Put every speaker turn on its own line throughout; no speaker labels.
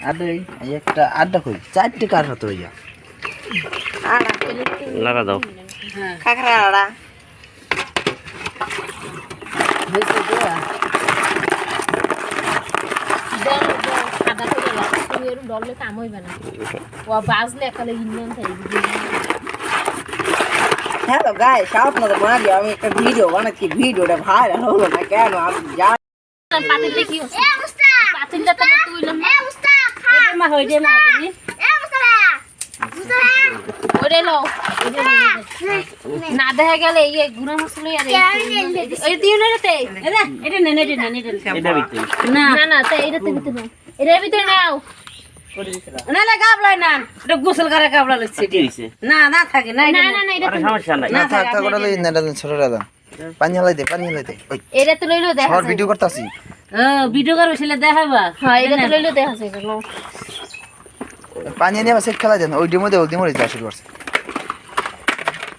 আরে এই একটা আড্ডা কই চারটে কার হতো ইয়া
আড়া
লাগা দাও
হ্যাঁ কাকড়া আড়া
হইছে দেয়া
সাদা করে তুমি এরকম ডললে কাম হইবে না ও বাজলে একালে ইন্ডিয়ান থাই
হ্যালো গাইস আপনাদের বানাবি আমি একটা ভিডিও বানাচ্ছি ভিডিওটা ভাইরাল হলো না কেন আমি জানি
পাতিলে কি হচ্ছে এ মুস্তাক পাতিলটা তো তুইলাম না এ মুস্তাক
এটা মা হই দে না তুমি
এ মুস্তাক ওরে লো না দেখা গেলে এই গুনা মশলা আর এই দিও না রে
এটা নে
এটা ভিতরে
না না না তাই এটাতে ভিতরে নাও এটার ভিতরে নাও
না না গাবলাই না এটা গোসল করে গাবলা লইছে
কি হইছে
না না থাকে না
না না না এটা
আরে সমস্যা নাই
না থাক থাক ওটা লই না এটা ছোট রাদা পানি হালাই দে ওই
এটা তো লইলো দেখা
শর্ট ভিডিও করতাছি
ভিডিও করবে সেটা দেখাইবা
হ্যাঁ এটা তো লইলো দেখা যায় লো
পানি নিয়ে সেট খেলা দেন ওই ডিমো দে ওই ডিমো রিজা শুরু করছে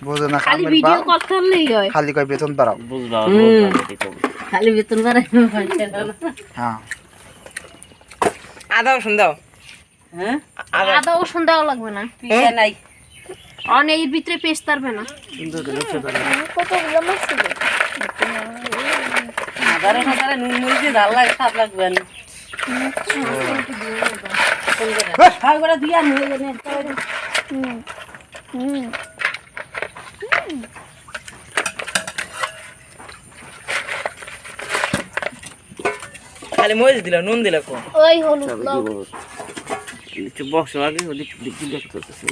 বুঝো না
খালি ভিডিও করতে হলেই হয়
খালি কই বেতন পারাও
বুঝবা
খালি বেতন করে
হ্যাঁ
আদা রসুন দাও হ্যাঁ
আদা রসুন দেওয়া লাগবে না
পিছে নাই
অনেক এর ভিতরে পেস্ট পারবে না কতগুলো মাছ ছিল
আদা রসুন তারে নুন মরিচ দিয়ে ঝাল লাগে স্বাদ লাগবে না ভাগ করে দিয়া নিয়ে গেলে খালি মরিচ দিলা নুন দিলা কো
ওই হলুদ দাও
একটু বক্স আগে ওদিক দেখি দেখতেছি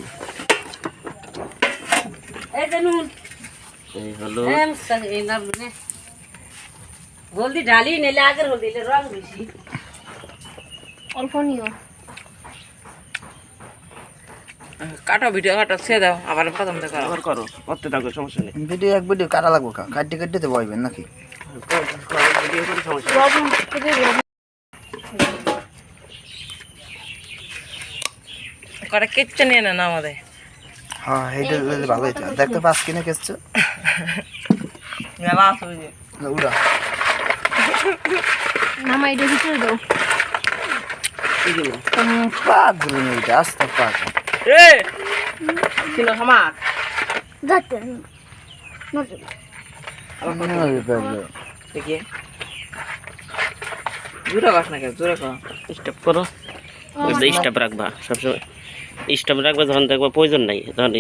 এই যে নুন
এই হলো
এই নাম নে হলদি ঢালি নেলে আগের হলদি রং বেশি
অল্প নিও
কাটো ভিডিও কাটো ছেড়ে দাও আবার প্রথম থেকে
আবার করো করতে থাকো সমস্যা নেই
ভিডিও এক ভিডিও কাটা লাগবো কাটতে কাটতে তো বইবেন নাকি
ভিডিও করে সমস্যা
লবণ থেকে
করে কিচ্ছু নিয়ে না আমাদের
হ্যাঁ এইটা ভালো হইতো দেখতে পাস কিনে কেসছো
মেলা আছে ওই যে
উড়া
নামা এটা ভিতরে দাও
এই দিল
পাক গুলো এইটা আস্তে পাক
এ কিলো হামাক
যাতে
দেখি জোরে কাজ না কেন জোরে কর
স্টপ করো স্টপ রাখবা সবসময় স্টপ রাখবা যখন দেখবা প্রয়োজন নাই তখন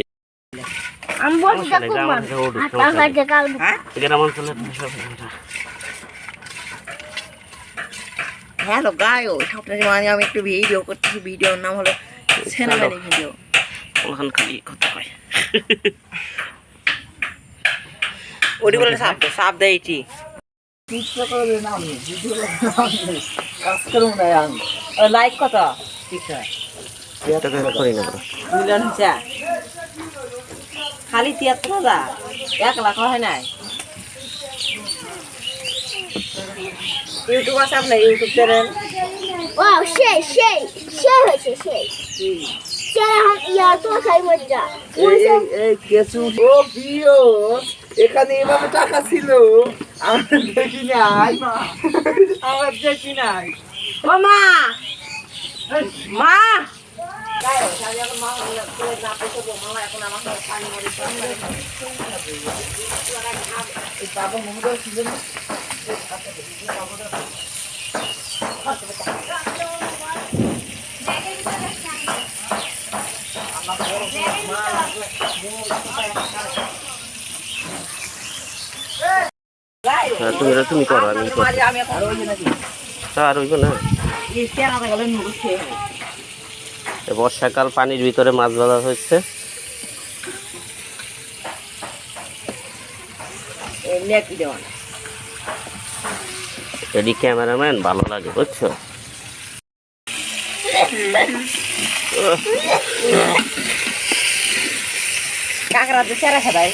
আমি বলছি দেখো আটা কাটে কাল
গ্রাম অঞ্চলে
হ্যালো গায়ো আপনাদের মানে আমি একটু ভিডিও করতেছি ভিডিওর নাম হলো সিনেমাটিক ভিডিও
ওখান খালি কথা হয়
ওডি বলে সাপ দেইছি লাইক কত ঠিক আছে
করি না
মিলন হচ্ছে খালি ৭৩,০০০ 1 লাখ হয় নাই ইউটিউব আছে আপনার ইউটিউব চ্যানেল
ওয়াও সেই হয়েছে সেই এখন ইয়া তো খাই মজা
এই কেসু ও বিও এখানে এভাবে টাকা ছিল আমার দেখি নাই
আমার দেখি নাই ও মা মা
তুমি করো আমি আর হইব না বর্ষাকাল পানির ভিতরে মাছ বাঁধা হচ্ছে এডি ক্যামেরাম্যান ভালো লাগে বুঝছো
কাকড়া তো সেরা সবাই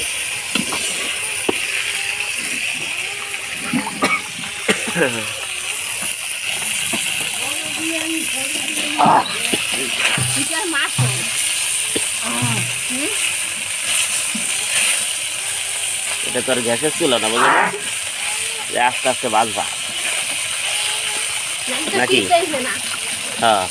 এটা তো আর গ্যাসের চুলা না বুঝলে আস্তে আস্তে বাঁচবা নাকি হ্যাঁ